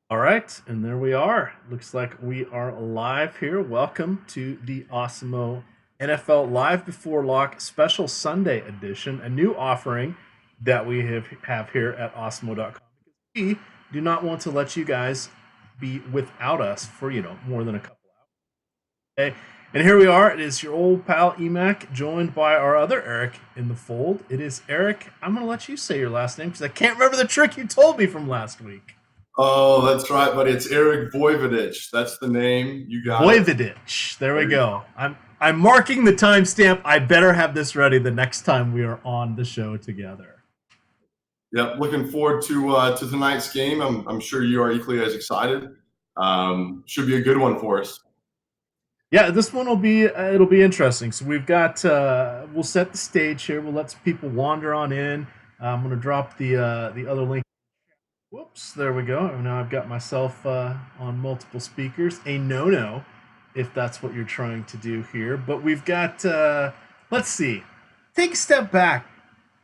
All right, and there we are. Looks like we are live here. Welcome to the Osmo NFL Live Before Lock Special Sunday Edition, a new offering that we have here at Osmo.com. We do not want to let you guys be without us for more than a couple hours. Okay? And here we are. It is your old pal Emac, joined by our other Eric in the fold. It is Eric. I'm going to let you say your last name because I can't remember the trick you told me from last week. Oh, that's right, buddy. It's Eric Voivodich. That's the name. You got it. Voivodich. There we There you go. I'm marking the timestamp. I better have this ready the next time we are on the show together. Yep. Looking forward to tonight's game. I'm sure you are equally as excited. Should be a good one for us. Yeah, this one will be it'll be interesting. So we've got we'll set the stage here. We'll let some people wander on in. I'm going to drop the other link. Whoops, there we go. Now I've got myself on multiple speakers. A no-no if that's what you're trying to do here. But we've got, let's see. Take a step back.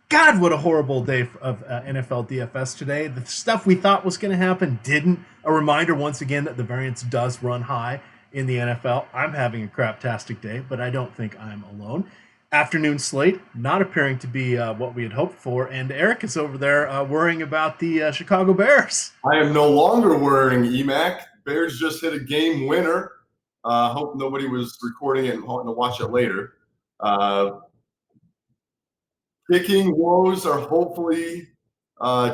God, what a horrible day of NFL DFS today. The stuff we thought was going to happen didn't. A reminder once again that the variance does run high in the NFL. I'm having a craptastic day, but I don't think I'm alone. Afternoon slate not appearing to be what we had hoped for, and Eric is over there worrying about the Chicago Bears. I am no longer wearing EMAC. Bears just hit a game winner. Hope nobody was recording it and wanting to watch it later. Kicking woes are hopefully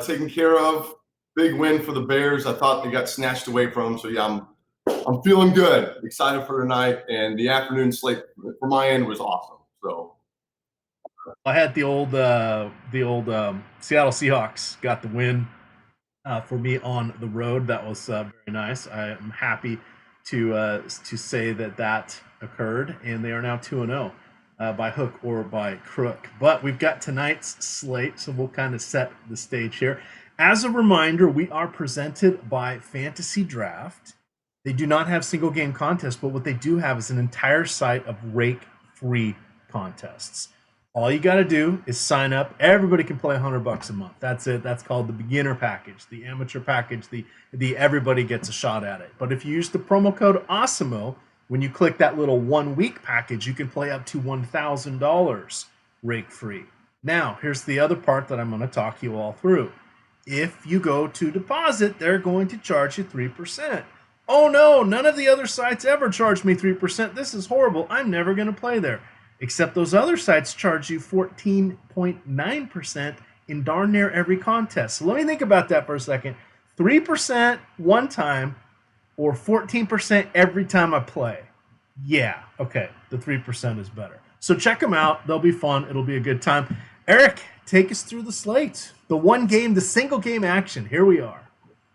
taken care of. Big win for the Bears. I thought they got snatched away from them. So yeah, I'm feeling good. Excited for tonight, and the afternoon slate for my end was awesome. So I had the old Seattle Seahawks got the win for me on the road. That was very nice. I am happy to say that occurred, and they are now 2-0 by hook or by crook. But we've got tonight's slate, so we'll kind of set the stage here. As a reminder, we are presented by Fantasydraft. They do not have single game contests, but what they do have is an entire site of rake free contests. All you got to do is sign up. Everybody can play $100 a month. That's it. That's called the beginner package, the amateur package, the everybody gets a shot at it. But if you use the promo code AWESOMO, when you click that little 1 week package, you can play up to $1,000 rake free. Now, here's the other part that I'm going to talk you all through. If you go to deposit, they're going to charge you 3%. Oh no, none of the other sites ever charge me 3%. This is horrible. I'm never going to play there. Except those other sites charge you 14.9% in darn near every contest. So let me think about that for a second. 3% one time or 14% every time I play. Yeah, okay, the 3% is better. So check them out. They'll be fun. It'll be a good time. Eric, take us through the slate. The one game, the single game action. Here we are.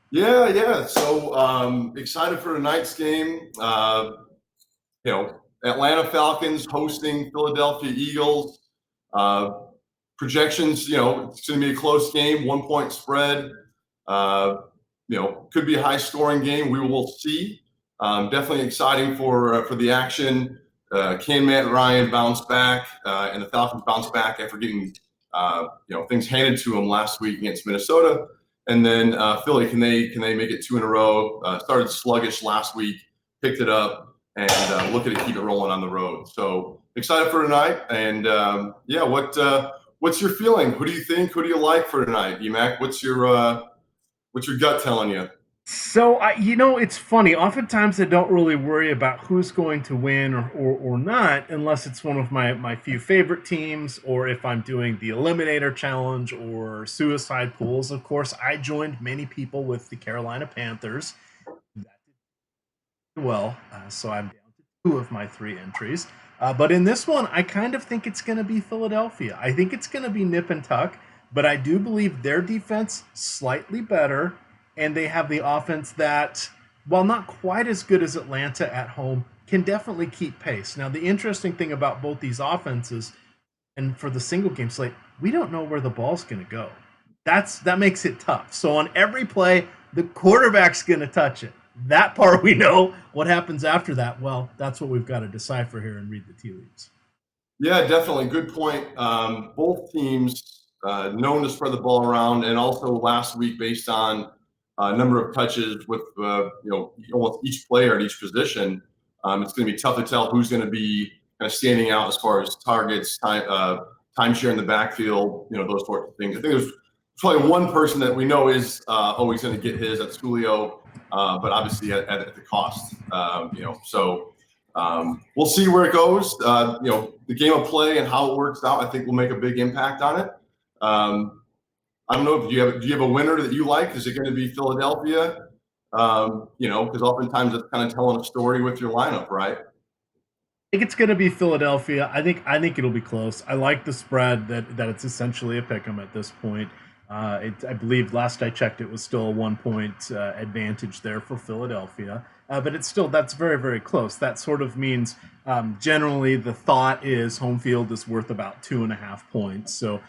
yeah. So excited for tonight's game. Atlanta Falcons hosting Philadelphia Eagles. Projections, it's going to be a close game, 1 point spread. Could be a high scoring game. We will see. Definitely exciting for the action. Can Matt Ryan bounce back and the Falcons bounce back after getting things handed to them last week against Minnesota? And then Philly, can they make it two in a row? Started sluggish last week, picked it up, and looking to keep it rolling on the road. So excited for tonight. And what's your feeling? Who do you think? Who do you like for tonight, EMAC? What's your gut telling you? So, it's funny. Oftentimes, I don't really worry about who's going to win or not unless it's one of my few favorite teams or if I'm doing the Eliminator Challenge or Suicide Pools. Of course, I joined many people with the Carolina Panthers. So I'm down to two of my three entries. But in this one, I kind of think it's going to be Philadelphia. I think it's going to be nip and tuck, but I do believe their defense slightly better, and they have the offense that, while not quite as good as Atlanta at home, can definitely keep pace. Now, the interesting thing about both these offenses, and for the single game slate, we don't know where the ball's going to go. That makes it tough. So on every play, the quarterback's going to touch it. That part we know. What happens after that? Well, that's what we've got to decipher here and read the tea leaves. Yeah, definitely. Good point. Both teams known to spread the ball around, and also last week, based on number of touches with almost each player at each position, it's going to be tough to tell who's going to be kind of standing out as far as targets, timeshare in the backfield, those sorts of things. I think there's probably one person that we know is always going to get his. That's Julio, but obviously at the cost. So we'll see where it goes. The game of play and how it works out, I think, will make a big impact on it. I don't know. Do you have a winner that you like? Is it going to be Philadelphia? Because oftentimes it's kind of telling a story with your lineup, right? I think it's going to be Philadelphia. I think it'll be close. I like the spread that it's essentially a pick 'em at this point. I believe last I checked, it was still a 1 point advantage there for Philadelphia. But that's very, very close. That sort of means generally the thought is home field is worth about 2.5 points. So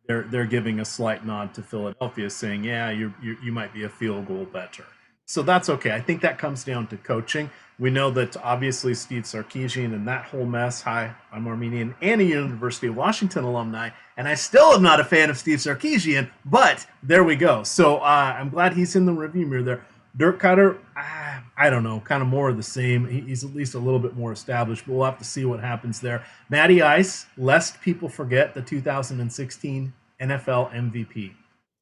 they're giving a slight nod to Philadelphia, saying, yeah, you might be a field goal better. So that's okay. I think that comes down to coaching. We know that obviously Steve Sarkisian and that whole mess. Hi, I'm Armenian and a University of Washington alumni, and I still am not a fan of Steve Sarkisian, but there we go. So I'm glad he's in the review mirror there. Dirk Cutter, I don't know, kind of more of the same. He's at least a little bit more established, but we'll have to see what happens there. Matty Ice, lest people forget the 2016 NFL MVP.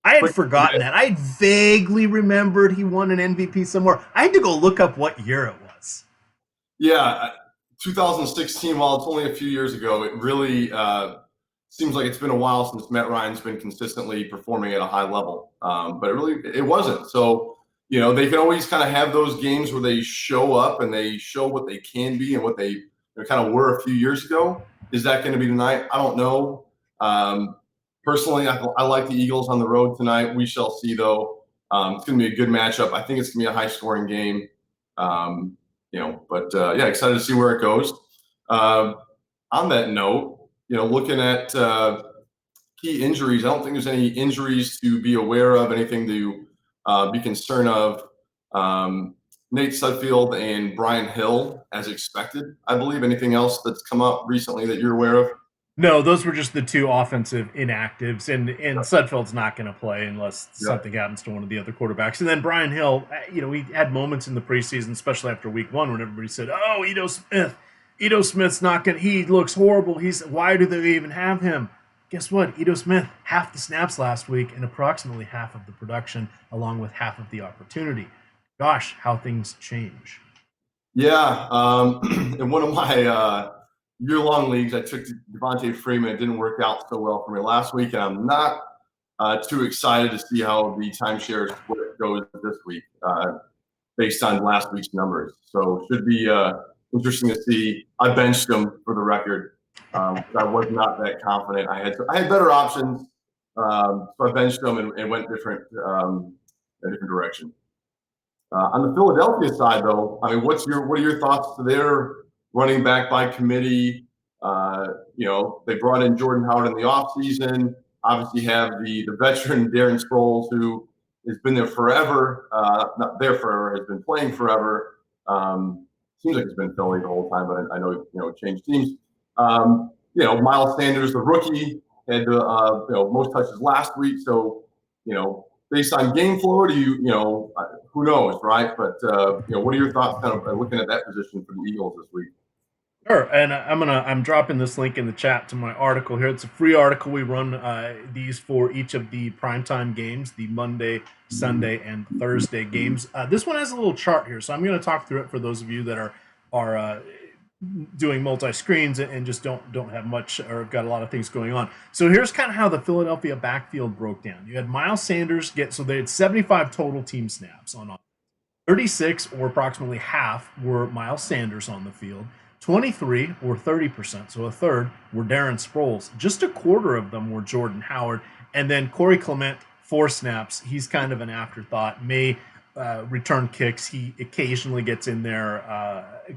I had forgotten that. I vaguely remembered he won an MVP somewhere. I had to go look up what year it was. Yeah, 2016, while it's only a few years ago, it really seems like it's been a while since Matt Ryan's been consistently performing at a high level. But it wasn't. So, they can always kind of have those games where they show up and they show what they can be and what they kind of were a few years ago. Is that going to be tonight? I don't know. Personally, I like the Eagles on the road tonight. We shall see, though. It's going to be a good matchup. I think it's going to be a high-scoring game. Excited to see where it goes. On that note, looking at key injuries, I don't think there's any injuries to be aware of, anything to be concerned of. Nate Sudfeld and Brian Hill, as expected, I believe. Anything else that's come up recently that you're aware of? No, those were just the two offensive inactives, and Sudfeld's not going to play unless something happens to one of the other quarterbacks. And then Brian Hill, he had moments in the preseason, especially after week 1, when everybody said, "Oh, Ito Smith's not going. He looks horrible. Why do they even have him?" Guess what? Ito Smith, half the snaps last week and approximately half of the production, along with half of the opportunity. Gosh, how things change. Yeah, in one of my year-long leagues, I took Devontae Freeman. It didn't work out so well for me last week, and I'm not too excited to see how the timeshare split goes this week based on last week's numbers. So should be interesting to see. I benched him, for the record. I was not that confident. I had better options, so I benched him and went a different direction. On the Philadelphia side, though, I mean, what are your thoughts to their running back by committee? They brought in Jordan Howard in the offseason. Obviously have the veteran Darren Sproles, who has been there forever. Not there forever, has been playing forever. Seems like he's been Philly the whole time, but I know changed teams. Miles Sanders, the rookie, had the most touches last week. So based on game flow, who knows, right? But what are your thoughts, kind of looking at that position for the Eagles this week? Sure, and I'm dropping this link in the chat to my article here. It's a free article. We run these for each of the primetime games, the Monday, Sunday, and Thursday games. This one has a little chart here, so I'm going to talk through it for those of you that are doing multi-screens and just don't have much or have got a lot of things going on. So here's kind of how the Philadelphia backfield broke down. You had Miles Sanders they had 75 total team snaps on offense. 36, or approximately half, were Miles Sanders on the field. 23, or 30%, so a third, were Darren Sproles. Just a quarter of them were Jordan Howard. And then Corey Clement, 4 snaps. He's kind of an afterthought. May return kicks. He occasionally gets in there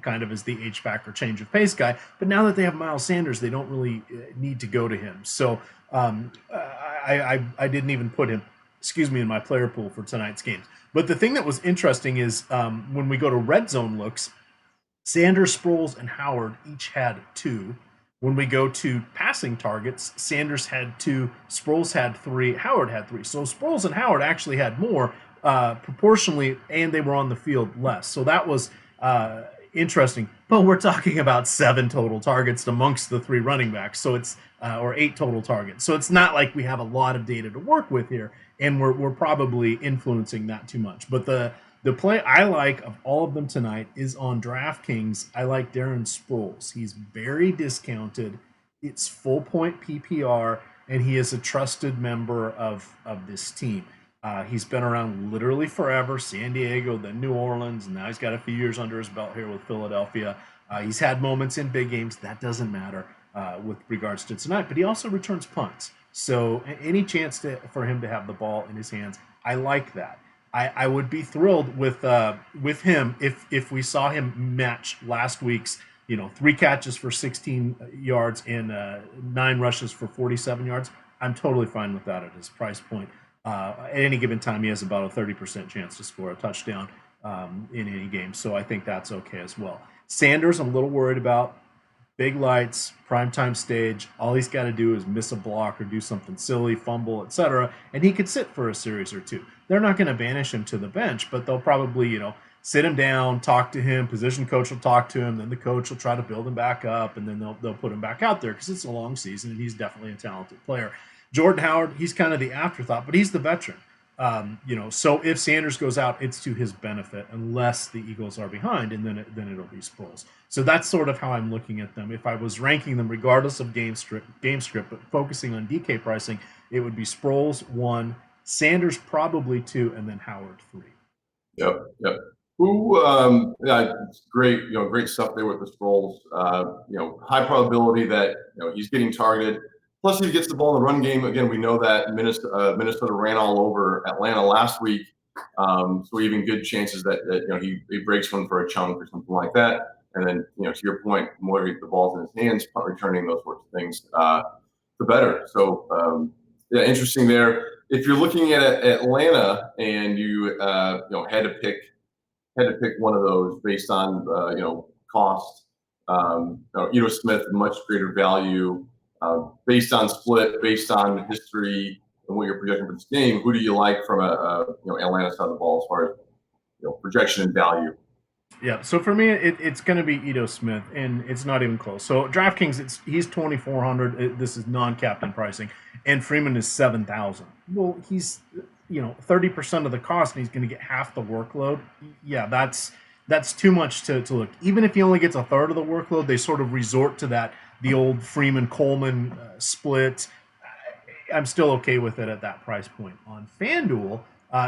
kind of as the H-back or change of pace guy. But now that they have Miles Sanders, they don't really need to go to him. So I didn't even put him, in my player pool for tonight's games. But the thing that was interesting is when we go to red zone looks, Sanders, Sproles, and Howard each had 2. When we go to passing targets, Sanders had 2, Sproles had 3, Howard had 3. So Sproles and Howard actually had more, proportionally, and they were on the field less. So that was interesting. But we're talking about 7 total targets amongst the 3 running backs. So it's or 8 total targets. So it's not like we have a lot of data to work with here, and we're probably influencing that too much. But the play I like of all of them tonight is on Draftkings. I like Darren Sproles. He's very discounted. It's full point PPR, and he is a trusted member of this team. He's been around literally forever. San Diego, then New Orleans, and now he's got a few years under his belt here with Philadelphia. He's had moments in big games. That doesn't matter with regards to tonight, but he also returns punts. So any chance for him to have the ball in his hands, I like that. I would be thrilled with him if we saw him match last week's 3 catches for 16 yards and 9 rushes for 47 yards. I'm totally fine with that at his price point. At any given time, he has about a 30% chance to score a touchdown in any game. So I think that's okay as well. Sanders, I'm a little worried about. Big lights, primetime stage. All he's got to do is miss a block or do something silly, fumble, etc., and he could sit for a series or two. They're not going to banish him to the bench, but they'll probably, sit him down, talk to him. Position coach will talk to him. Then the coach will try to build him back up, and then they'll put him back out there because it's a long season and he's definitely a talented player. Jordan Howard, he's kind of the afterthought, but he's the veteran. So if Sanders goes out, it's to his benefit unless the Eagles are behind, and then it'll be Sproles. So that's sort of how I'm looking at them. If I was ranking them regardless of game script, but focusing on DK pricing, it would be Sproles 1, Sanders probably 2, and then Howard 3. Yep. It's great, great stuff there with the Sproles. High probability that he's getting targeted. Plus, he gets the ball in the run game. Again, we know that Minnesota ran all over Atlanta last week, so even good chances that he breaks one for a chunk or something like that. And then, to your point, the more the ball's in his hands, punt returning, those sorts of things, the better. So, interesting there. If you're looking at Atlanta and you had to pick one of those based on cost, Smith, much greater value. Based on split, based on history and what you're projecting for this game, who do you like from a Atlanta side of the ball as far as projection and value? Yeah, so for me, it's going to be Ito Smith, and it's not even close. So DraftKings, he's 2,400. This is non-captain pricing, and Freeman is 7,000. Well, he's 30% of the cost, and he's going to get half the workload. Yeah, that's too much to look. Even if he only gets a third of the workload, they sort of resort to the old Freeman-Coleman split. I'm still okay with it at that price point. On FanDuel,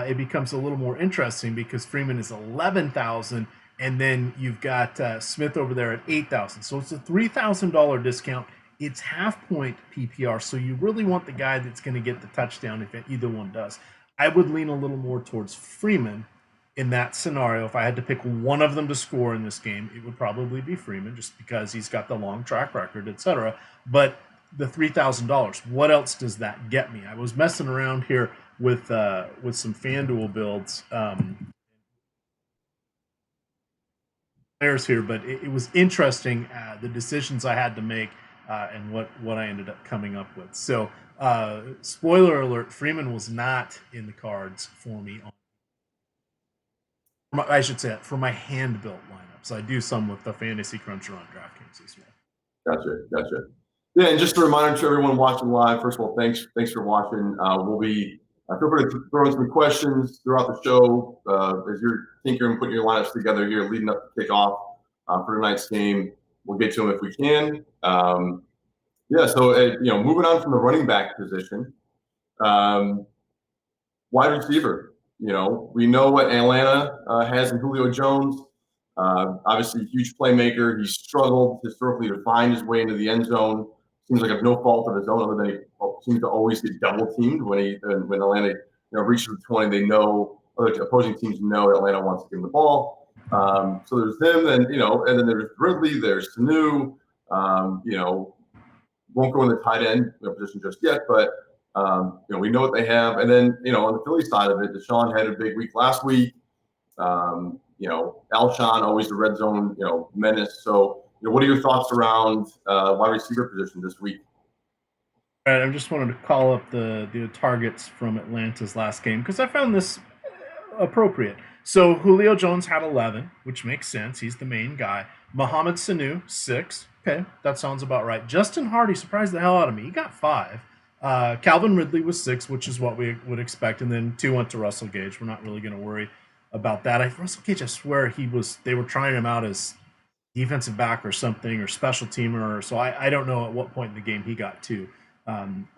it becomes a little more interesting because Freeman is 11,000, and then you've got Smith over there at 8,000. So it's a $3,000 discount. It's half point PPR, so you really want the guy that's going to get the touchdown if either one does. I would lean a little more towards Freeman in that scenario. If I had to pick one of them to score in this game, it would probably be Freeman, just because he's got the long track record, etc. But the $3,000, what else does that get me? I was messing around here with some FanDuel builds players here, but it was interesting the decisions I had to make and what I ended up coming up with. So spoiler alert: Freeman was not in the cards for me I should say it, for my hand-built lineups. I do some with the Fantasy Cruncher on DraftKings as well. Gotcha. Yeah, and just a reminder to everyone watching live, first of all, thanks for watching. We'll be feel free to throw in some questions throughout the show as you're tinkering, putting your lineups together here, leading up to kickoff for tonight's game. We'll get to them if we can. So moving on from the running back position, wide receiver. We know what Atlanta has in Julio Jones. Obviously, a huge playmaker. He's struggled historically to find his way into the end zone. Seems like of no fault of his own, other than he seems to always get double teamed when Atlanta reaches the 20. They know, other opposing teams know Atlanta wants to give him the ball. So there's him, and then there's Ridley, there's Sanu. Won't go in the tight end position just yet, but we know what they have. And then, on the Philly side of it, Desean had a big week last week. Alshon, always the red zone, menace. So, what are your thoughts around wide receiver position this week? All right, I just wanted to call up the targets from Atlanta's last game because I found this appropriate. So Julio Jones had 11, which makes sense. He's the main guy. Mohamed Sanu, 6. Okay, that sounds about right. Justin Hardy surprised the hell out of me. He got 5. Calvin Ridley was 6, which is what we would expect. And then 2 went to Russell Gage. We're not really going to worry about that. Russell Gage, I swear they were trying him out as defensive back or something, or special teamer. So I don't know at what point in the game he got 2.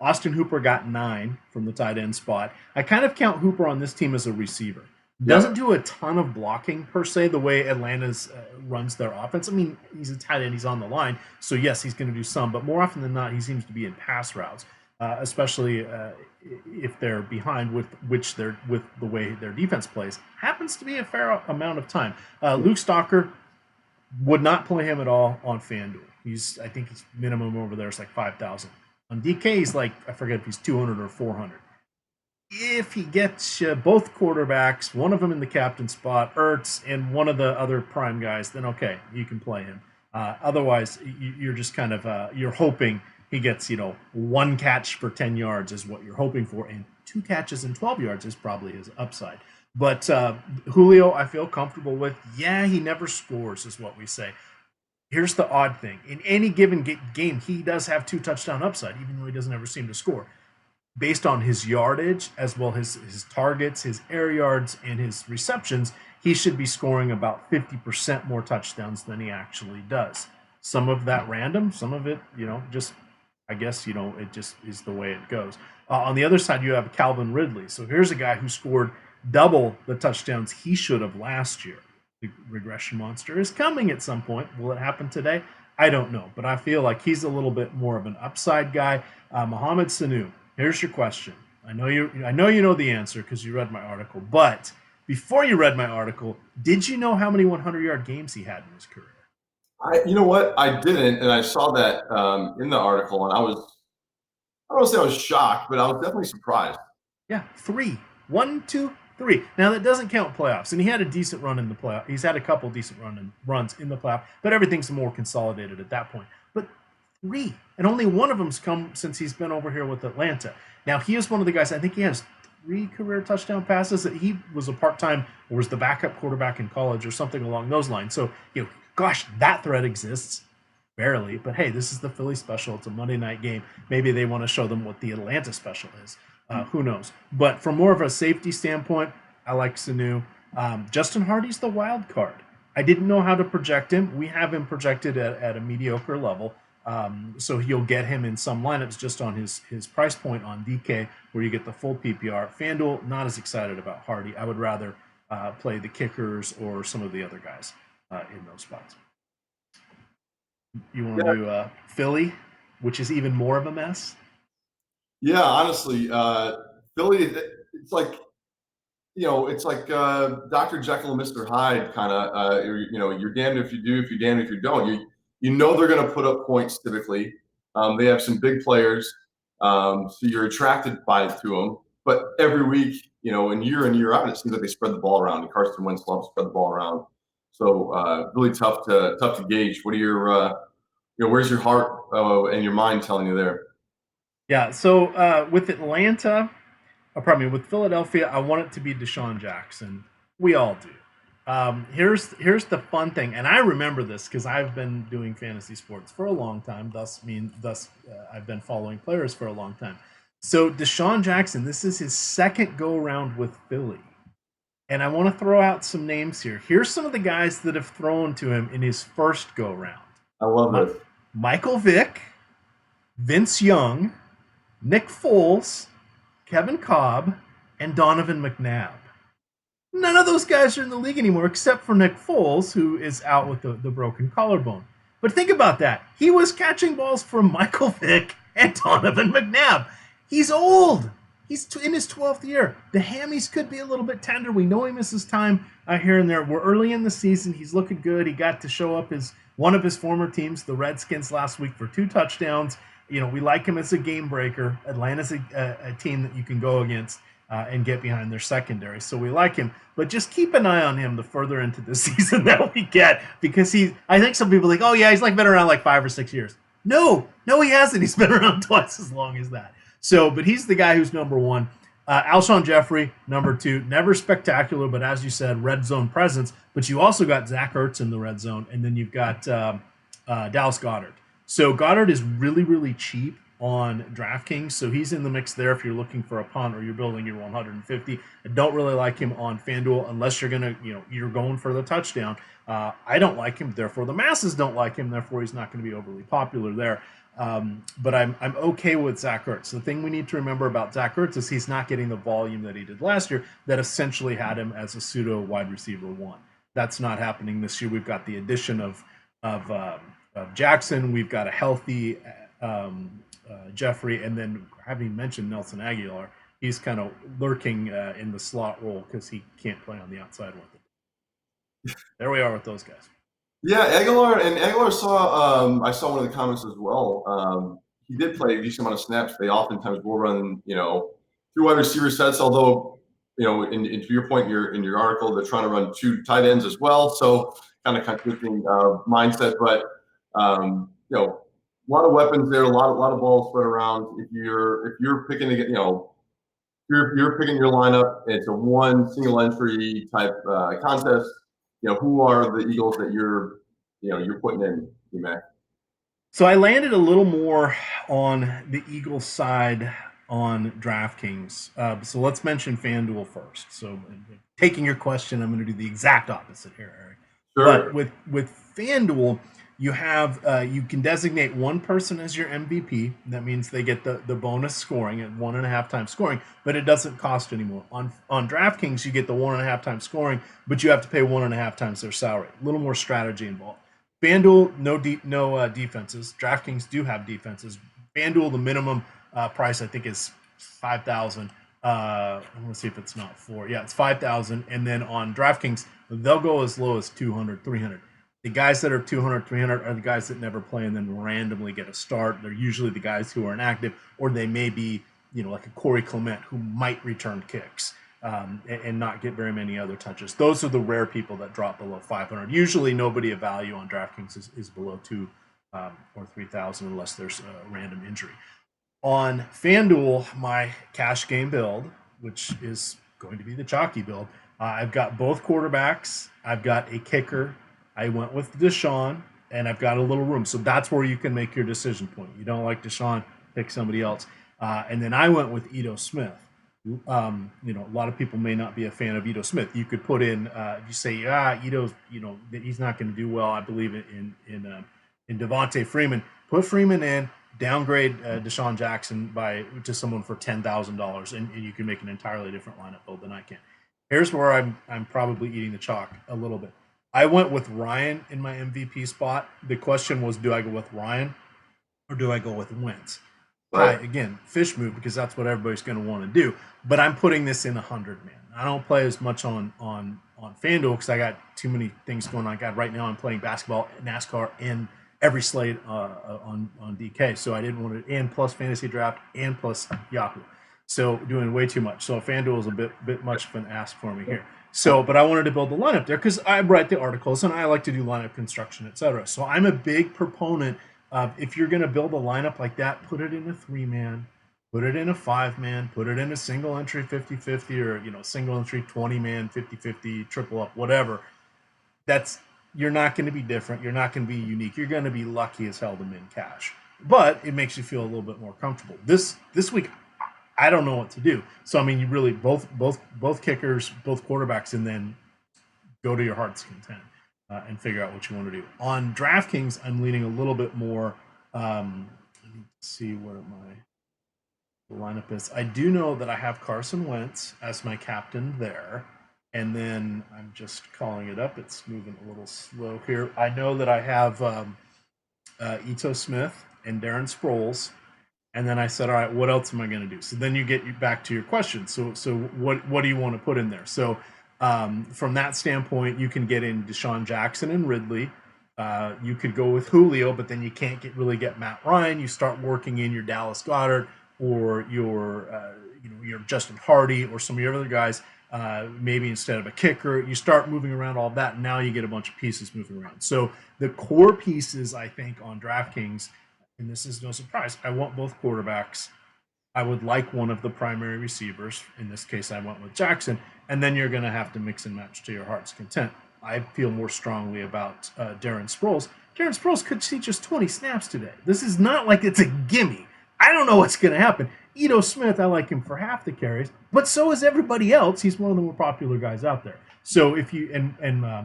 Austin Hooper got 9 from the tight end spot. I kind of count Hooper on this team as a receiver. Doesn't do a ton of blocking per se the way Atlanta's runs their offense. I mean, he's a tight end, he's on the line, so yes, he's going to do some, but more often than not, he seems to be in pass routes, especially if they're behind with the way their defense plays. Happens to be a fair amount of time. Luke Stalker, would not play him at all on Fanduel. I think his minimum over there is like 5,000. On DK, he's like, I forget if he's 200 or 400. If he gets both quarterbacks, one of them in the captain spot, Ertz, and one of the other prime guys, then okay, you can play him. Otherwise, you're just kind of you're hoping he gets 1 catch for 10 yards is what you're hoping for, and 2 catches and 12 yards is probably his upside. But Julio, I feel comfortable with. Yeah, he never scores, is what we say. Here's the odd thing: in any given game, he does have 2 touchdown upside, even though he doesn't ever seem to score. Based on his yardage, as well as his targets, his air yards, and his receptions, he should be scoring about 50% more touchdowns than he actually does. Some of that random, some of it, just, I guess, it just is the way it goes. On the other side, you have Calvin Ridley. So here's a guy who scored double the touchdowns he should have last year. The regression monster is coming at some point. Will it happen today? I don't know, but I feel like he's a little bit more of an upside guy. Mohamed Sanu. Here's your question. I know you know the answer because you read my article, but before you read my article, did you know how many 100-yard games he had in his career? You know what? I didn't, and I saw that in the article, and I don't want to say I was shocked, but I was definitely surprised. Yeah, 3. 1, 2, 3. Now that doesn't count playoffs, and he had a decent run in the playoff. He's had a couple decent runs in the playoff, but everything's more consolidated at that point. But 3, and only one of them's come since he's been over here with Atlanta. Now he is one of the guys. I think he has 3 career touchdown passes. That he was a part-time or was the backup quarterback in college or something along those lines. So gosh, that threat exists. Barely, but hey, this is the Philly special. It's a Monday night game. Maybe they want to show them what the Atlanta special is. Who knows? But from more of a safety standpoint, I like Sanu. Justin Hardy's the wild card. I didn't know how to project him. We have him projected at a mediocre level. So you'll get him in some lineups just on his price point on DK, where you get the full PPR. FanDuel, not as excited about Hardy. I would rather play the kickers or some of the other guys in those spots. You want to do Philly, which is even more of a mess? Yeah, honestly, Philly, it's like, it's like Dr. Jekyll and Mr. Hyde kind of, you're damned if you do, if you're damned if you don't. You know they're going to put up points typically. They have some big players, so you're attracted to them. But every week, and year in, year out, it seems like they spread the ball around. And Carson Wentz loves to spread the ball around. So really tough to gauge. What are your, where's your heart and your mind telling you there? Yeah, so with Atlanta, with Philadelphia, I want it to be Desean Jackson. We all do. Here's the fun thing, and I remember this because I've been doing fantasy sports for a long time. Thus, I've been following players for a long time. So Desean Jackson, this is his second go around with Philly, and I want to throw out some names here. Here's some of the guys that have thrown to him in his first go round. I love this. Michael Vick, Vince Young, Nick Foles, Kevin Cobb, and Donovan McNabb. None of those guys are in the league anymore except for Nick Foles, who is out with the broken collarbone. But think about that. He was catching balls from Michael Vick and Donovan McNabb. He's old. He's in his 12th year. The hammies could be a little bit tender. We know he misses time here and there. We're early in the season. He's looking good. He got to show up one of his former teams, the Redskins, last week for 2 touchdowns. We like him as a game breaker. Atlanta's a team that you can go against and get behind their secondary. So we like him. But just keep an eye on him the further into the season that we get, because I think some people are like, oh yeah, he's been around like 5 or 6 years. No, he hasn't. He's been around twice as long as that. So, but he's the guy who's number one. Alshon Jeffrey, number 2, never spectacular, but as you said, red zone presence. But you also got Zach Ertz in the red zone, and then you've got Dallas Goedert. So Goddard is really, really cheap on DraftKings, so he's in the mix there if you're looking for a punt or you're building your 150. I don't really like him on FanDuel unless you're gonna, you're going for the touchdown. I don't like him, therefore the masses don't like him, therefore he's not going to be overly popular there. But I'm okay with Zach Ertz. The thing we need to remember about Zach Ertz is he's not getting the volume that he did last year that essentially had him as a pseudo wide receiver 1. That's not happening this year. We've got the addition of Jackson. We've got a healthy Jeffrey, and then having mentioned Nelson Aguilar, he's kind of lurking in the slot role because he can't play on the outside with it. There we are with those guys. Yeah, Aguilar saw. I saw one of the comments as well. He did play a decent amount of snaps. They oftentimes will run, 2 wide receiver sets. Although, to your point, in your article, they're trying to run 2 tight ends as well. So kind of conflicting mindset, but a lot of weapons there, a lot of balls spread around. If you're picking to get, you're picking your lineup. It's a one single entry type contest. Who are the Eagles that you're putting in, Mac? So I landed a little more on the Eagles side on DraftKings. So let's mention FanDuel first. So taking your question, I'm going to do the exact opposite here, Eric. Sure. But with FanDuel, you have you can designate one person as your MVP. That means they get the bonus scoring at 1.5 times scoring, but it doesn't cost anymore. On DraftKings, you get the 1.5 times scoring, but you have to pay 1.5 times their salary. A little more strategy involved. FanDuel, no defenses. DraftKings do have defenses. FanDuel, the minimum price I think is 5,000. I'm gonna see if it's not 4. Yeah, it's 5,000. And then on DraftKings, they'll go as low as 200, 300. The guys that are 200, 300 are the guys that never play and then randomly get a start. They're usually the guys who are inactive, or they may be, like a Corey Clement who might return kicks and not get very many other touches. Those are the rare people that drop below 500. Usually nobody of value on DraftKings is below 2 or 3,000 unless there's a random injury. On FanDuel, my cash game build, which is going to be the chalky build, I've got both quarterbacks. I've got a kicker. I went with Desean, and I've got a little room. So that's where you can make your decision point. You don't like Desean, pick somebody else. And then I went with Ito Smith. A lot of people may not be a fan of Ito Smith. You could put in, if you say, Ito's, he's not going to do well. I believe in Devontae Freeman. Put Freeman in, downgrade Desean Jackson to someone for $10,000, and you can make an entirely different lineup build than I can. Here's where I'm probably eating the chalk a little bit. I went with Ryan in my MVP spot. The question was, do I go with Ryan or do I go with Wentz? Right. Again, fish move because that's what everybody's going to want to do. But I'm putting this in 100 man. I don't play as much on FanDuel because I got too many things going on. God, right now I'm playing basketball, NASCAR, and every slate on DK. So I didn't want to, and plus Fantasydraft and plus Yahoo. So doing way too much. So FanDuel is a bit much of an ask for me here. So, but I wanted to build the lineup there because I write the articles and I like to do lineup construction, etc. So I'm a big proponent of, if you're going to build a lineup like that, put it in a 3-man, put it in a 5-man, put it in a single entry 50-50 or single entry 20-man 50-50 triple up, whatever. You're not going to be different. You're not going to be unique. You're going to be lucky as hell to min cash, but it makes you feel a little bit more comfortable. This week, I don't know what to do. So I mean, you really both kickers, both quarterbacks, and then go to your heart's content and figure out what you want to do. On DraftKings, I'm leaning a little bit more. Let me see where my lineup is. I do know that I have Carson Wentz as my captain there, and then I'm just calling it up. It's moving a little slow here. I know that I have Ito Smith and Darren Sproles. And then I said, all right, what else am I going to do? So then you get back to your question. So what do you want to put in there? So from that standpoint, you can get in Desean Jackson and Ridley. You could go with Julio, but then you can't really get Matt Ryan. You start working in your Dallas Goedert or your Justin Hardy or some of your other guys. Maybe instead of a kicker, you start moving around all that. And now you get a bunch of pieces moving around. So the core pieces, I think, on DraftKings, and this is no surprise, I want both quarterbacks. I would like one of the primary receivers. In this case, I went with Jackson, and then you're going to have to mix and match to your heart's content. I feel more strongly about Darren Sproles. Darren Sproles could see just 20 snaps today. This is not like it's a gimme. I don't know what's going to happen. Ito Smith, I like him for half the carries, but so is everybody else. He's one of the more popular guys out there. So if you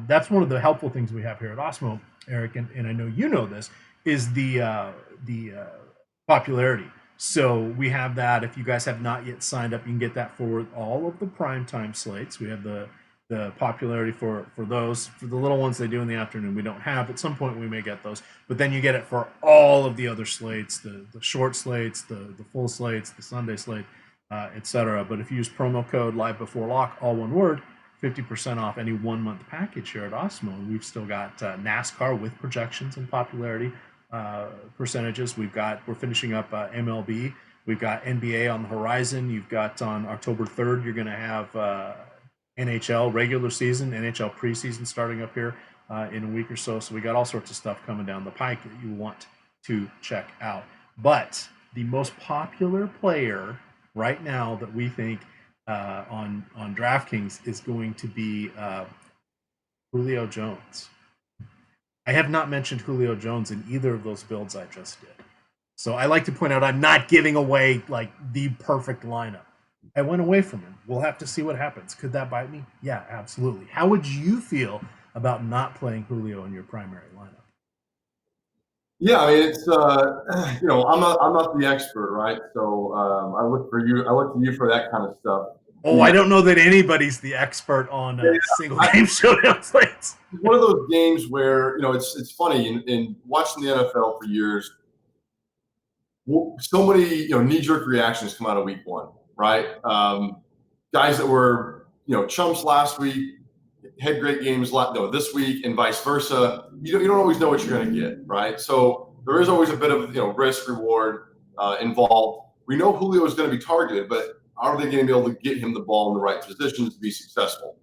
that's one of the helpful things we have here at Osmo, Eric, and I know you know this is the popularity. So we have that. If you guys have not yet signed up, you can get that for all of the primetime slates. We have the popularity for those. For the little ones they do in the afternoon, we don't have. At some point, we may get those. But then you get it for all of the other slates, the short slates, the full slates, the Sunday slate, etc. But if you use promo code Live Before Lock, all one word, 50% off any 1 month package here at Osmo. We've still got NASCAR with projections and popularity percentages. We're finishing up MLB. We've got NBA on the horizon. You've got on October 3rd, you're going to have NHL regular season, NHL preseason starting up here in a week or so. So we got all sorts of stuff coming down the pike that you want to check out. But the most popular player right now that we think on DraftKings is going to be Julio Jones. I have not mentioned Julio Jones in either of those builds I just did. So I like to point out I'm not giving away like the perfect lineup. I went away from him. We'll have to see what happens. Could that bite me? Yeah, absolutely. How would you feel about not playing Julio in your primary lineup? Yeah, I mean, it's I'm not the expert, right? So I look for you. I look to you for that kind of stuff. Oh, I don't know that anybody's the expert on single game showdown slates. It's one of those games where it's funny in watching the NFL for years. So many knee-jerk reactions come out of week one, right? Guys that were chumps last week had great games this week, and vice versa. You don't always know what you're going to get, right? So there is always a bit of risk reward involved. We know Julio is going to be targeted, but are they going to be able to get him the ball in the right positions to be successful?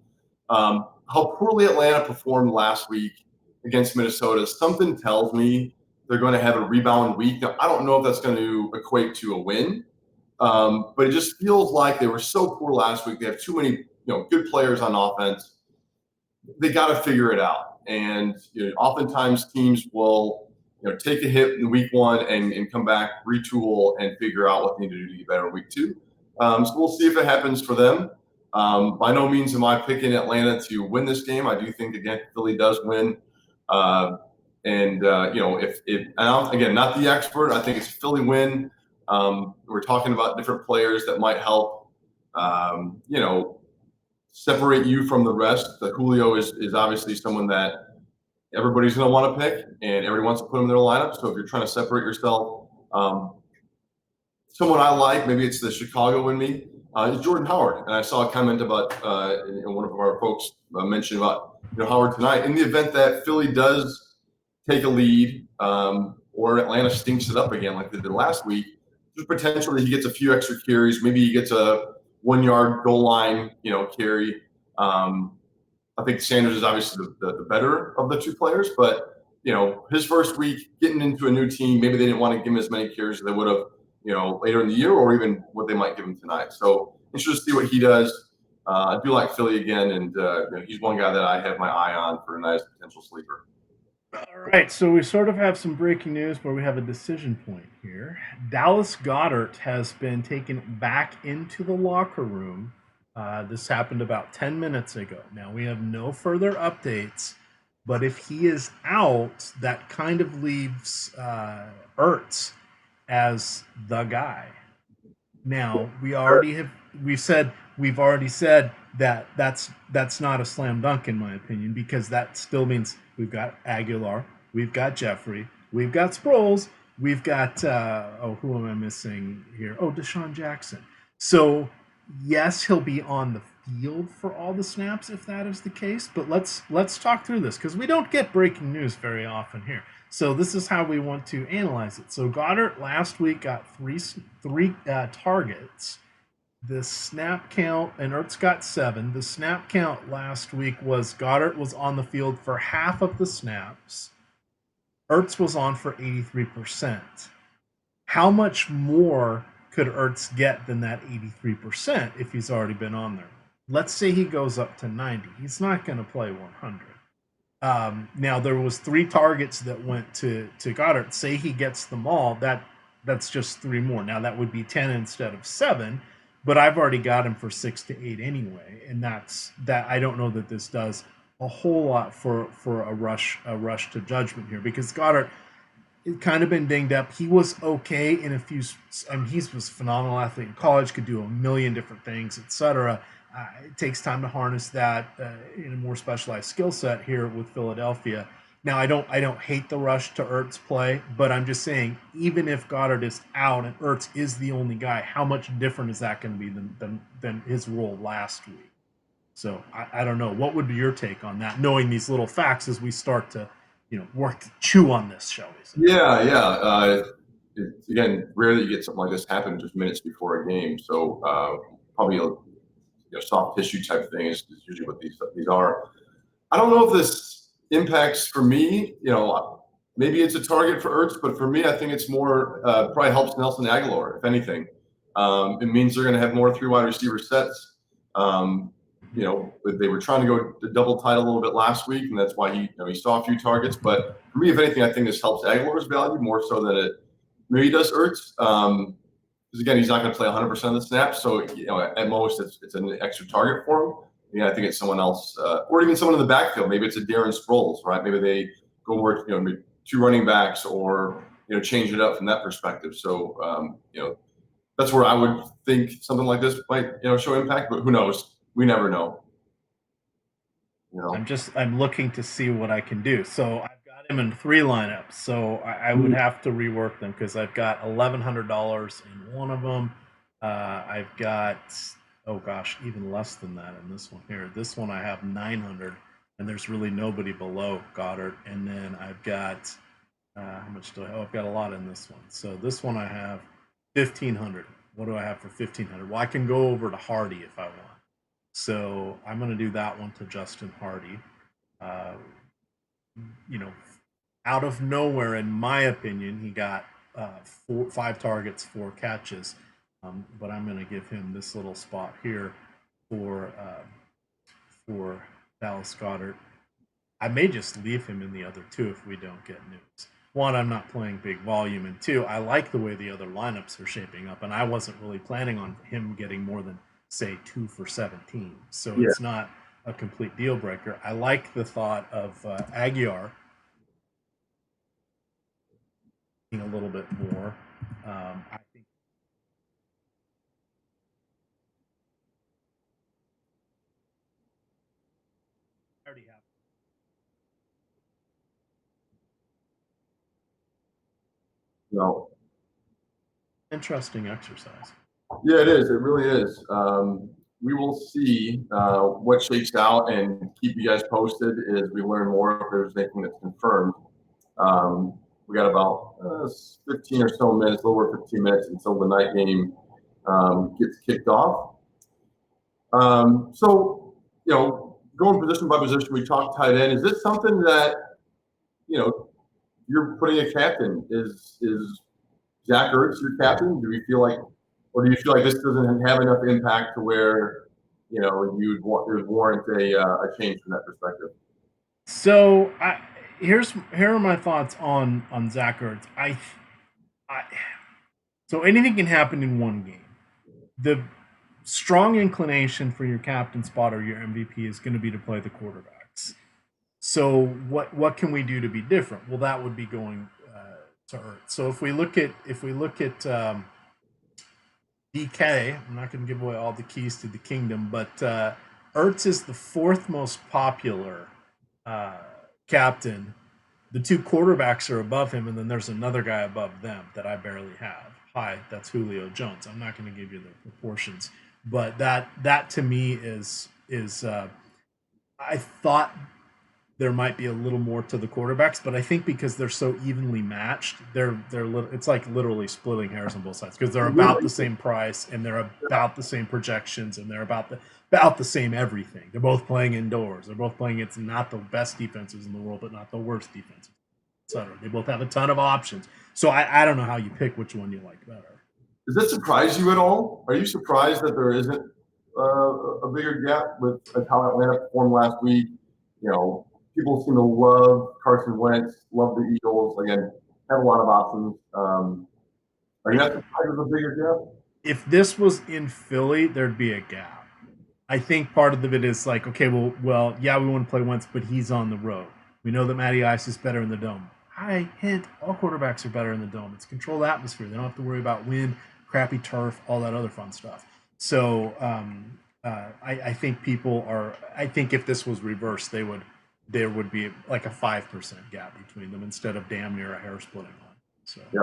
How poorly Atlanta performed last week against Minnesota, something tells me they're going to have a rebound week. Now, I don't know if that's going to equate to a win, but it just feels like they were so poor last week. They have too many good players on offense. They got to figure it out. And oftentimes teams will take a hit in week one and come back, retool, and figure out what they need to do to get better in week two. So we'll see if it happens for them. By no means am I picking Atlanta to win this game. I do think, again, Philly does win. If again, not the expert, I think it's Philly win. We're talking about different players that might help, separate you from the rest. The Julio is obviously someone that everybody's going to want to pick, and everybody wants to put him in their lineup. So if you're trying to separate yourself, someone I like, maybe it's the Chicago in me, is Jordan Howard. And I saw a comment about one of our folks mentioned about Howard tonight. In the event that Philly does take a lead or Atlanta stinks it up again like they did last week, there's potential that he gets a few extra carries. Maybe he gets a 1 yard goal line, carry. I think Sanders is obviously the better of the two players, but his first week getting into a new team, maybe they didn't want to give him as many carries as they would have, later in the year, or even what they might give him tonight. So interested to see what he does. I do like Philly again, and he's one guy that I have my eye on for a nice potential sleeper. All right, so we sort of have some breaking news where we have a decision point here. Dallas Goedert has been taken back into the locker room. This happened about 10 minutes ago. Now, we have no further updates, but if he is out, that kind of leaves Ertz as the guy. Now, we've already said that that's not a slam dunk in my opinion, because that still means we've got Aguilar, we've got Jeffrey, we've got Sproles, we've got who am I missing here? Oh, Desean Jackson. So yes, he'll be on the field for all the snaps if that is the case. But let's talk through this, because we don't get breaking news very often here. So this is how we want to analyze it. So Goedert last week got three targets. The snap count, and Ertz got 7. The snap count last week was Goedert was on the field for half of the snaps. Ertz was on for 83%. How much more could Ertz get than that 83% if he's already been on there? Let's say he goes up to 90. He's not going to play 100. Now there was 3 targets that went to Goddard. Say he gets them all, that's just 3 more. Now that would be 10 instead of 7, but I've already got him for 6 to 8 anyway, and that's that. I don't know that this does a whole lot for a rush to judgment here, because Goddard kind of been dinged up. He was okay in a few. I mean, he was a phenomenal athlete in college, could do a million different things, etc. It takes time to harness that in a more specialized skill set here with Philadelphia. Now, I don't hate the rush to Ertz play, but I'm just saying, even if Goddard is out and Ertz is the only guy, how much different is that going to be than his role last week? So I don't know. What would be your take on that, knowing these little facts as we start to work to chew on this, shall we say? Yeah. Again, rarely you get something like this happen just minutes before a game. So probably a soft tissue type thing is usually what these are. I don't know if this impacts for me. Maybe it's a target for Ertz, but for me, I think it's more probably helps Nelson Aguilar, if anything. It means they're going to have more 3 wide receiver sets. They were trying to go the double tight a little bit last week, and that's why he saw a few targets. But for me, if anything, I think this helps Aguilar's value more so than it maybe does Ertz. Because again, he's not going to play 100% of the snaps, so at most it's an extra target for him. I think it's someone else, or even someone in the backfield. Maybe it's a Darren Sproles, right? Maybe they go more, 2 running backs, or change it up from that perspective. So that's where I would think something like this might show impact, but who knows? We never know. I'm looking to see what I can do. So I've got him in 3 lineups. So I would have to rework them, because I've got $1,100 in one of them. I've got, oh gosh, even less than that in this one here. This one I have 900, and there's really nobody below Goddard. And then I've got how much do I have? Oh, I've got a lot in this one. So this one I have 1,500. What do I have for 1,500? Well, I can go over to Hardy if I want. So I'm going to do that one to Justin Hardy. Out of nowhere, in my opinion, he got 5 targets, 4 catches. But I'm going to give him this little spot here for Dallas Goedert. I may just leave him in the other 2 if we don't get news. 1, I'm not playing big volume, and 2, I like the way the other lineups are shaping up, and I wasn't really planning on him getting more than, say, 2 for 17. So It's not a complete deal breaker. I like the thought of Aguiar being a little bit more. I think I already have. No. Interesting exercise. Yeah, it is. It really is. We will see what shakes out and keep you guys posted as we learn more if there's anything that's confirmed. We got about 15 or so minutes, a little over 15 minutes until the night game gets kicked off. So, going position by position, we talked tight end. Is this something that, you're putting a captain? Is Zach Ertz your captain? Do you feel like this doesn't have enough impact to where, you'd warrant a change from that perspective? So here are my thoughts on Zach Ertz. So anything can happen in one game. The strong inclination for your captain spot or your MVP is going to be to play the quarterbacks. So what can we do to be different? Well, that would be going to Ertz. So if we look at DK, I'm not going to give away all the keys to the kingdom, but Ertz is the 4th most popular captain. The 2 quarterbacks are above him, and then there's another guy above them that I barely have. Hi, that's Julio Jones. I'm not going to give you the proportions, but that to me is I thought there might be a little more to the quarterbacks, but I think because they're so evenly matched, it's like literally splitting hairs on both sides, because they're about the same price, and they're about the same projections, and they're about the same everything. They're both playing indoors. They're both playing it's not the best defenses in the world, but not the worst defenses, etc. They both have a ton of options. So I don't know how you pick which one you like better. Does that surprise you at all? Are you surprised that there isn't a bigger gap with how Atlanta performed last week? You know, people seem to love Carson Wentz, love the Eagles. Again, have a lot of options. Are you not surprised with a bigger gap? If this was in Philly, there'd be a gap. I think part of it is like, okay, well, yeah, we want to play Wentz, but he's on the road. We know that Matty Ice is better in the dome. I hint, all quarterbacks are better in the dome. It's controlled atmosphere. They don't have to worry about wind, crappy turf, all that other fun stuff. So I think people are. I think if this was reversed, there would be like a 5% gap between them instead of damn near a hair splitting one. So Yeah.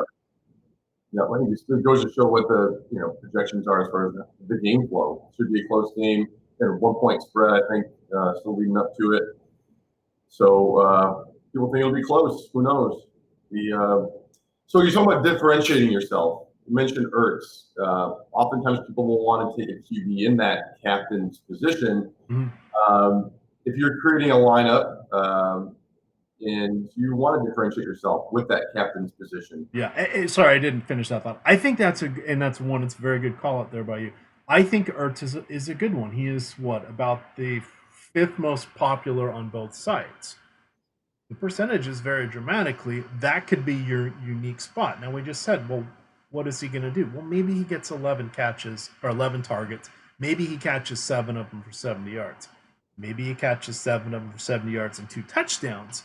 Yeah, I think it goes to show what the projections are as far as the game flow. It should be a close game and 1 point spread. I think still leading up to it. So people think it'll be close. Who knows? So you're talking about differentiating yourself. You mentioned Ertz. Oftentimes people will want to take a QB in that captain's position. If you're creating a lineup and you want to differentiate yourself with that captain's position. Yeah, sorry, I didn't finish that thought. I think that's one. It's a very good call out there by you. I think Ertz is a good one. He is about the fifth most popular on both sites. The percentage is very dramatically. That could be your unique spot. Now we just said, well, what is he going to do? Well, maybe he gets 11 catches or 11 targets. Maybe he catches 7 of them for 70 yards. Maybe he catches 7 of them for 70 yards and 2 touchdowns.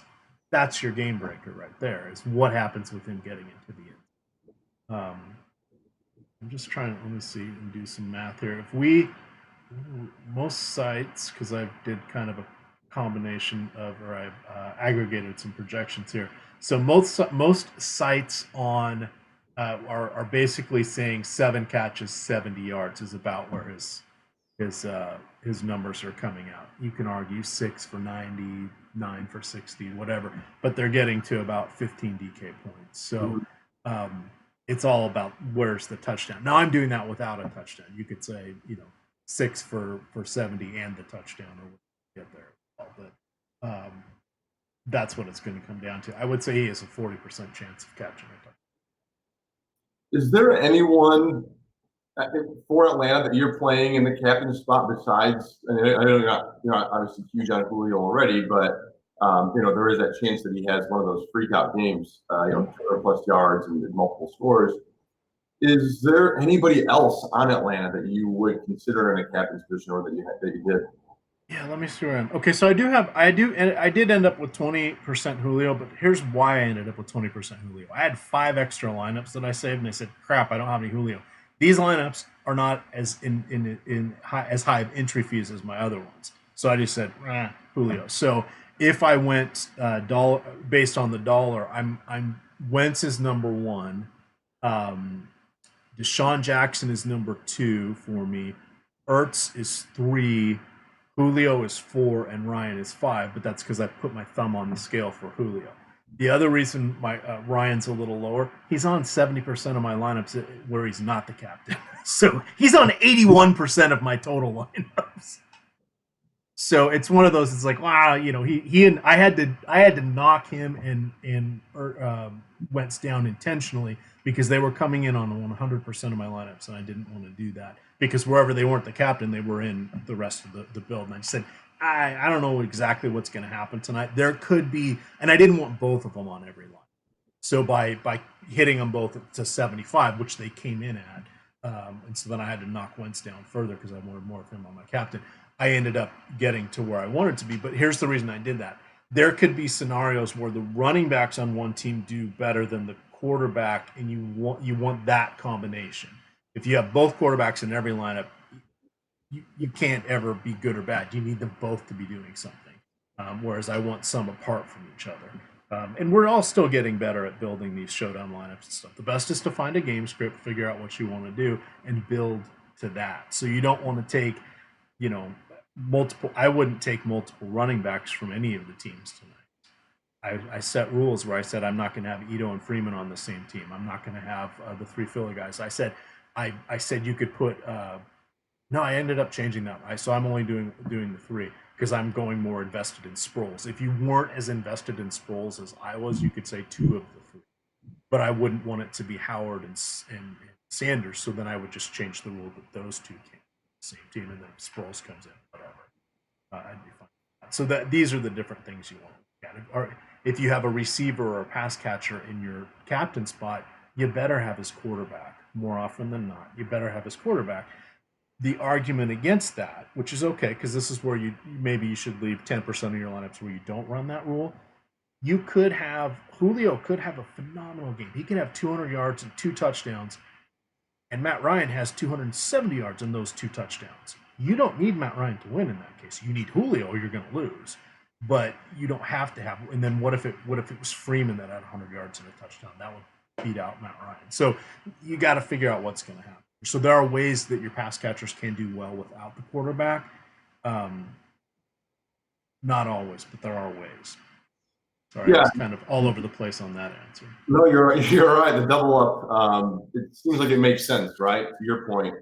That's your game breaker right there. Is what happens with him getting into the end. I'm just trying to let me see and do some math here. If we most sites, because I did kind of a combination of, or I aggregated some projections here. So most sites on are basically saying 7 catches, 70 yards is about where his numbers are coming out. You can argue 6 for 90, 9 for 60, whatever, but they're getting to about 15 DK points. So it's all about where's the touchdown. Now I'm doing that without a touchdown. You could say 6 for 70 and the touchdown, or get there. But that's what it's going to come down to. I would say he has a 40% chance of catching a touchdown. Is there anyone for Atlanta that you're playing in the captain spot besides? I know you're not obviously huge on Julio already, but there is that chance that he has one of those freak out games, 200+ yards and multiple scores. Is there anybody else on Atlanta that you would consider in a captain's position, or that you did? Yeah, let me see where I am. Okay, so I did end up with 20% Julio, but here's why I ended up with 20% Julio. I had 5 extra lineups that I saved, and I said, crap, I don't have any Julio. These lineups are not as as high of entry fees as my other ones. So I just said, Julio. So if I went dollar based on the dollar, I'm Wentz is number 1. Desean Jackson is number 2 for me. Ertz is 3. Julio is 4 and Ryan is 5, but that's because I put my thumb on the scale for Julio. The other reason my Ryan's a little lower, he's on 70% of my lineups where he's not the captain. So he's on 81% of my total lineups. So it's one of those. It's like, wow, he and I had to knock him and Wentz down intentionally because they were coming in on 100% of my lineups, and I didn't want to do that because wherever they weren't the captain, they were in the rest of the build. And I said, I don't know exactly what's going to happen tonight. There could be, and I didn't want both of them on every line. So by hitting them both to 75, which they came in at, and so then I had to knock Wentz down further because I wanted more of him on my captain. I ended up getting to where I wanted to be, but here's the reason I did that. There could be scenarios where the running backs on one team do better than the quarterback, and you want that combination. If you have both quarterbacks in every lineup, you can't ever be good or bad. You need them both to be doing something, whereas I want some apart from each other. And we're all still getting better at building these showdown lineups and stuff. The best is to find a game script, figure out what you want to do, and build to that. So you don't want to take, multiple. I wouldn't take multiple running backs from any of the teams tonight. I set rules where I said I'm not going to have Ito and Freeman on the same team. I'm not going to have the 3 Philly guys. I said you could put. No, I ended up changing that. So I'm only doing the 3 because I'm going more invested in Sproles. If you weren't as invested in Sproles as I was, you could say 2 of the 3. But I wouldn't want it to be Howard and Sanders. So then I would just change the rule that those two came the same team, and then if Sproles comes in, whatever, I'd be fine. So that these are the different things you want to look at. Or if you have a receiver or a pass catcher in your captain spot, you better have his quarterback more often than not. You better have his quarterback. The argument against that, which is okay, because this is where you should leave 10% of your lineups where you don't run that rule. You could have Julio could have a phenomenal game. He could have 200 yards and 2 touchdowns, and Matt Ryan has 270 yards and those 2 touchdowns. You don't need Matt Ryan to win in that case. You need Julio, or you're going to lose. But you don't have to have. And then what if it was Freeman that had 100 yards and a touchdown? That would beat out Matt Ryan. So you got to figure out what's going to happen. So there are ways that your pass catchers can do well without the quarterback. Not always, but there are ways. Sorry, yeah. I was kind of all over the place on that answer. No, you're right. You're right. The double up, it seems like it makes sense, right? To your point,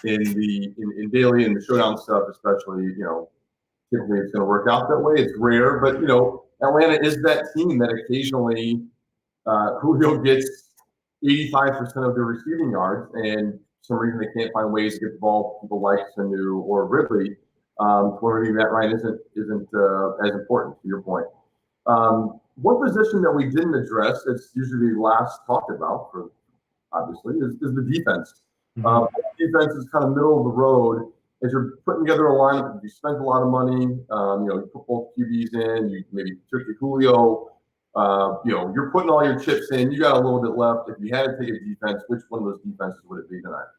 in daily and the showdown stuff, especially, typically it's going to work out that way. It's rare, but Atlanta is that team that occasionally Julio gets 85% of their receiving yards, and for some reason they can't find ways to get the ball to people like Sanu or Ridley. Where maybe Matt Ryan isn't as important, to your point. One position that we didn't address, that's usually last talked about, for obviously, is the defense. Mm-hmm. Defense is kind of middle of the road. As you're putting together a lineup, you spent a lot of money. You put both QBs in. You maybe took your Julio. You're putting all your chips in. You got a little bit left. If you had to take a defense, which one of those defenses would it be tonight?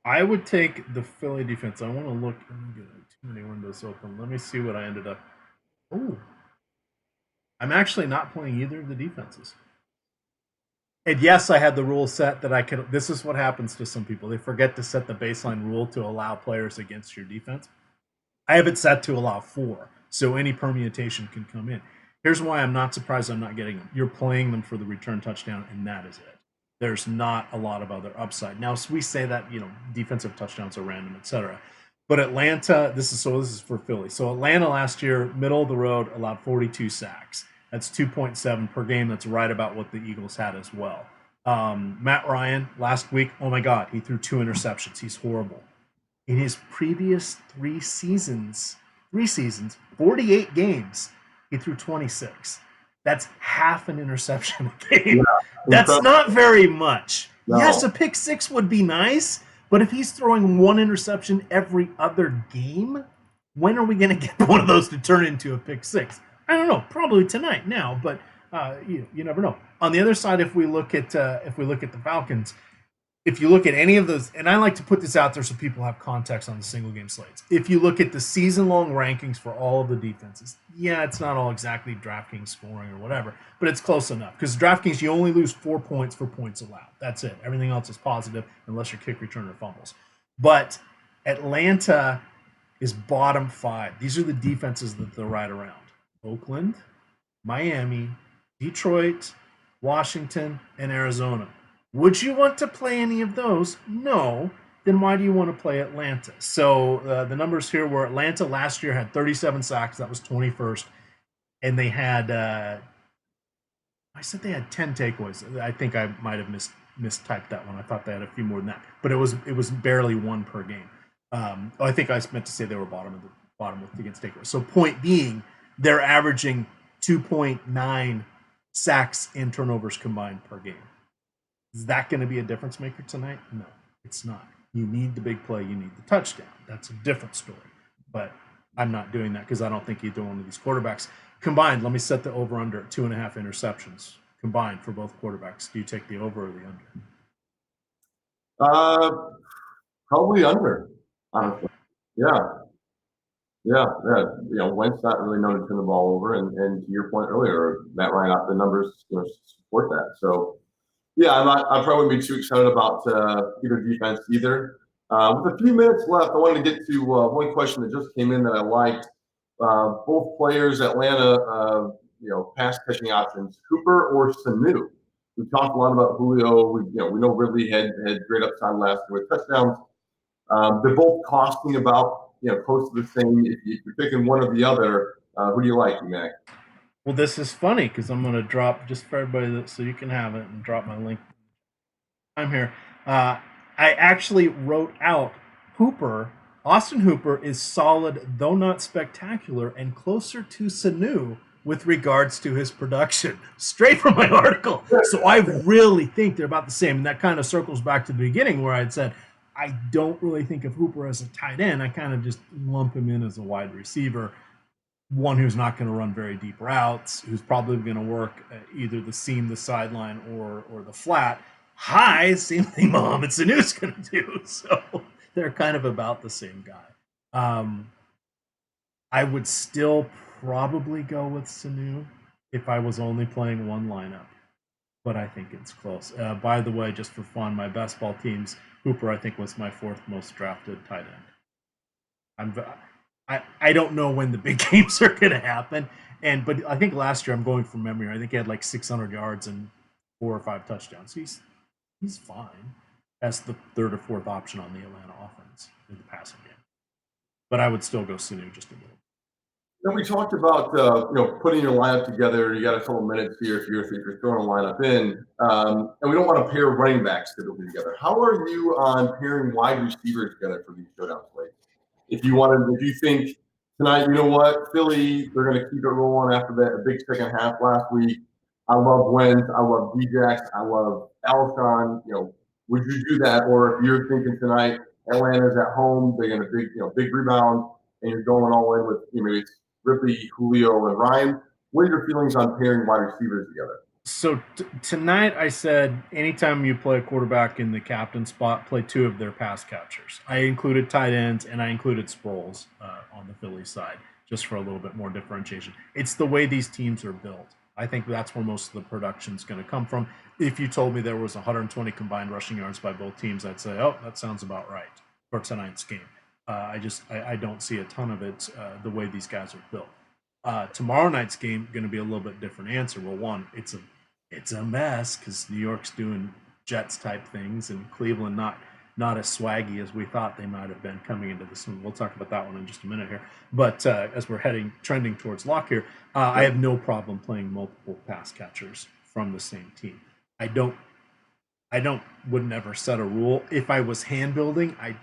I would take the Philly defense. I want to look. Too many windows open. Let me see what I ended up. Oh, I'm actually not playing either of the defenses. And yes, I had the rule set that I could. This is what happens to some people. They forget to set the baseline rule to allow players against your defense. I have it set to allow 4, so any permutation can come in. Here's why I'm not surprised I'm not getting them. You're playing them for the return touchdown, and that is it. There's not a lot of other upside. Now, so we say that, defensive touchdowns are random, etc. But Atlanta, this is for Philly. So Atlanta last year, middle of the road, allowed 42 sacks. That's 2.7 per game. That's right about what the Eagles had as well. Matt Ryan, last week, oh my God, he threw 2 interceptions. He's horrible. In his previous 3 seasons, 48 games, he threw 26. That's half an interception a game. Yeah, that's not very much. No. Yes, a pick 6 would be nice, but if he's throwing 1 interception every other game, when are we going to get one of those to turn into a pick 6? I don't know. Probably tonight now, but you never know. On the other side, if we look at the Falcons, if you look at any of those, and I like to put this out there so people have context on the single game slates. If you look at the season-long rankings for all of the defenses, yeah, it's not all exactly Draftkings scoring or whatever, but it's close enough. Because Draftkings, you only lose 4 points for points allowed. That's it. Everything else is positive unless your kick return or fumbles. But Atlanta is bottom 5. These are the defenses that they're right around. Oakland, Miami, Detroit, Washington, and Arizona. Would you want to play any of those? No. Then why do you want to play Atlanta? So the numbers here were Atlanta last year had 37 sacks. That was 21st. And they had, I said they had 10 takeaways. I think I might have mistyped that one. I thought they had a few more than that. But it was barely 1 per game. I think I meant to say they were bottom against takeaways. So point being, they're averaging 2.9 sacks and turnovers combined per game. Is that going to be a difference maker tonight? No, it's not. You need the big play. You need the touchdown. That's a different story. But I'm not doing that because I don't think either one of these quarterbacks combined. Let me set the over-under at 2.5 interceptions combined for both quarterbacks. Do you take the over or the under? Probably under, honestly. Yeah. Wentz not really known to turn the ball over, and to your point earlier, Matt Ryan, the numbers support that. So, yeah, I probably wouldn't be too excited about either defense either. With a few minutes left, I wanted to get to one question that just came in that I liked. Both players, Atlanta, pass catching options, Cooper or Sanu. We talked a lot about Julio. We know Ridley had great upside last year with touchdowns. They're both costing about close to the same. If you're picking one or the other, who do you like, Mac? Well, this is funny because I'm going to drop, just for everybody so you can have it, and drop my link. I'm here. I actually wrote out Hooper. Austin Hooper is solid, though not spectacular, and closer to Sanu with regards to his production. Straight from my article. So I really think they're about the same. And that kind of circles back to the beginning where I'd said, I don't really think of Hooper as a tight end. I kind of just lump him in as a wide receiver, one who's not going to run very deep routes, who's probably going to work either the seam, the sideline, or the flat. High, same thing Mohamed Sanu's going to do. So they're kind of about the same guy. I would still probably go with Sanu if I was only playing one lineup, but I think it's close. By the way, just for fun, my best ball teams, Hooper, I think, was my fourth most drafted tight end. I don't know when the big games are going to happen, but I think last year, I'm going from memory, I think he had like 600 yards and 4 or 5 touchdowns. He's fine as the third or fourth option on the Atlanta offense in the passing game. But I would still go Sanu just a little. Then we talked about putting your lineup together. You got a couple minutes here if you're throwing a lineup in, and we don't want to pair running backs typically together. How are you on pairing wide receivers together for these showdowns late? If you think tonight, you know what, Philly, they're going to keep it rolling after that big second half last week. I love Wentz, I love Djax, I love Alshon. Would you do that? Or if you're thinking tonight, Atlanta's at home, they're going to big rebound, and you're going all in with maybe it's Ripley, Julio, and Ryan. What are your feelings on pairing wide receivers together? So tonight I said anytime you play a quarterback in the captain spot, play 2 of their pass catchers. I included tight ends and I included Sproles on the Philly side just for a little bit more differentiation. It's the way these teams are built. I think that's where most of the production is going to come from. If you told me there was 120 combined rushing yards by both teams, I'd say, oh, that sounds about right for tonight's game. I don't see a ton of it the way these guys are built. Tomorrow night's game going to be a little bit different answer. Well, one, it's a mess because New York's doing Jets type things and Cleveland not as swaggy as we thought they might have been coming into this one. We'll talk about that one in just a minute here. But as we're trending towards lock here, I have no problem playing multiple pass catchers from the same team. Would never set a rule. If I was hand building, I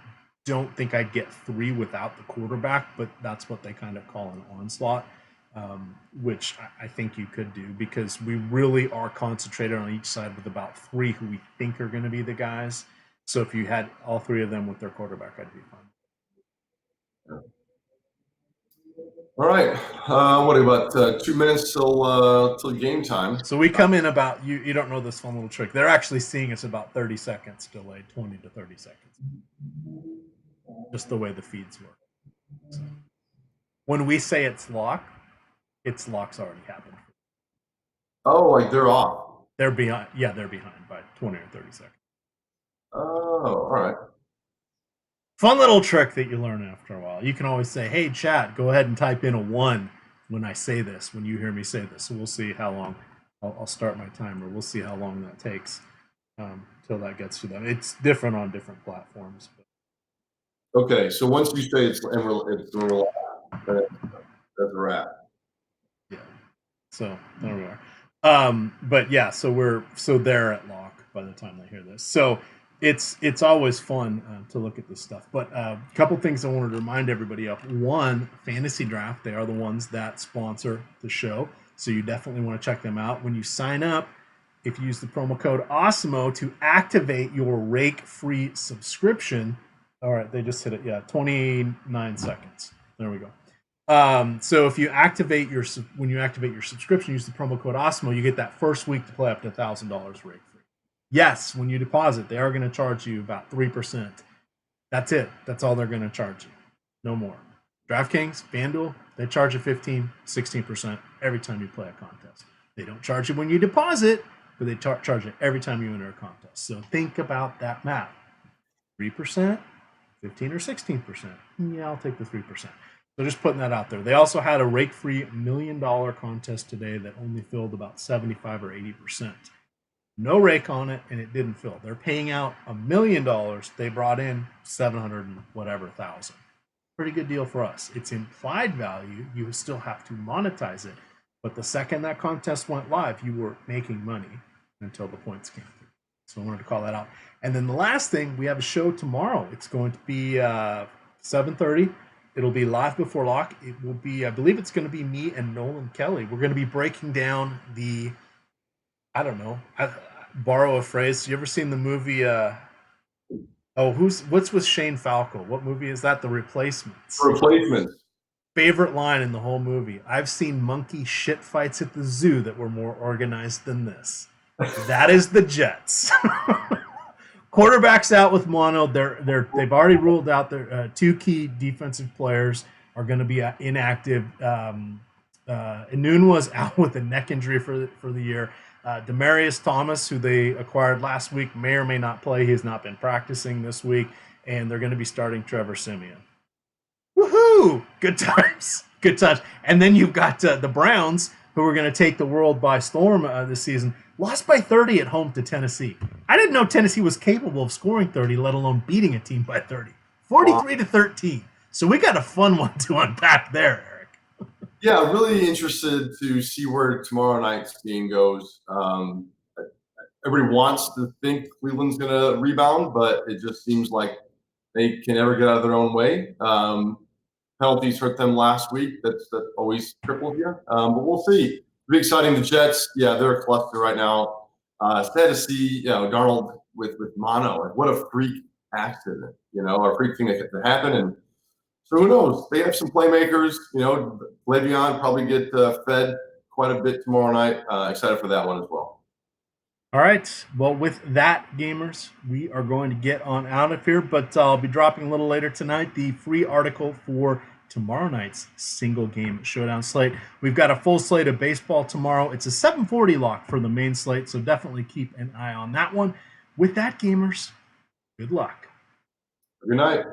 don't think I'd get 3 without the quarterback, but that's what they kind of call an onslaught. Which I think you could do because we really are concentrated on each side with about 3 who we think are going to be the guys. So if you had all 3 of them with their quarterback, I'd be fine. All right. What about 2 minutes till game time? So we come in about you don't know this fun little trick. They're actually seeing us about 30 seconds delayed, 20 to 30 seconds. Just the way the feeds work. So when we say it's lock's already happened. Oh, like they're off. They're behind. Yeah, they're behind by 20 or 30 seconds. Oh, all right. Fun little trick that you learn after a while. You can always say, hey, chat, go ahead and type in a 1 when I say this, when you hear me say this. So we'll see how long. I'll start my timer. We'll see how long that takes till that gets to them. It's different on different platforms. But. Okay, so once you say it's relaxed, that's a wrap. Yeah. So there we are. But yeah, so they're at lock by the time they hear this. So it's always fun to look at this stuff. But a couple things I wanted to remind everybody of. One, Fantasydraft, they are the ones that sponsor the show. So you definitely want to check them out. When you sign up, if you use the promo code AWESOMO to activate your rake-free subscription. All right, they just hit it. Yeah, 29 seconds. There we go. So if you activate when you activate your subscription, use the promo code AWESOMO, you get that first week to play up to $1,000 rate free. Yes, when you deposit, they are going to charge you about 3%. That's it. That's all they're going to charge you. No more. Draftkings, Fanduel, they charge you 16% every time you play a contest. They don't charge you when you deposit, but they charge you every time you enter a contest. So think about that math. 3%, 15 or 16%. Yeah, I'll take the 3%. So just putting that out there. They also had a rake-free $1 million contest today that only filled about 75 or 80%. No rake on it, and it didn't fill. They're paying out $1 million. They brought in 700 and whatever thousand. Pretty good deal for us. It's implied value. You still have to monetize it. But the second that contest went live, you were making money until the points came through. So I wanted to call that out. And then the last thing, we have a show tomorrow. It's going to be 7:30. It'll be live before lock. It will be, I believe it's going to be me and Nolan Kelly. We're going to be breaking down the, I don't know, borrow a phrase. You ever seen the movie? What's with Shane Falco? What movie is that? The Replacements. Replacements. Favorite line in the whole movie. I've seen monkey shit fights at the zoo that were more organized than this. That is the Jets. Quarterbacks out with mono. They've already ruled out their two key defensive players are going to be inactive. Inun was out with a neck injury for the year. Demaryius Thomas, who they acquired last week, may or may not play. He has not been practicing this week, and they're going to be starting Trevor Siemian. Woohoo! Good times. Good times. And then you've got the Browns, who are going to take the world by storm this season. Lost by 30 at home to Tennessee. I didn't know Tennessee was capable of scoring 30, let alone beating a team by 30. 43-13. So we got a fun one to unpack there, Eric. Yeah, really interested to see where tomorrow night's game goes. Everybody wants to think Cleveland's going to rebound, but it just seems like they can never get out of their own way. Penalties hurt them last week. That always cripples you. But we'll see. It'll be exciting. The Jets, yeah, they're a cluster right now. Sad to see, Darnold with mono. Like, what a freak accident, or freak thing that happened. And so who knows? They have some playmakers. Le'Veon probably get fed quite a bit tomorrow night. Excited for that one as well. All right. Well, with that, gamers, we are going to get on out of here, but I'll be dropping a little later tonight the free article for tomorrow night's single game showdown slate. We've got a full slate of baseball tomorrow. It's a 7:40 lock for the main slate, so definitely keep an eye on that one. With that, gamers, good luck. Good night.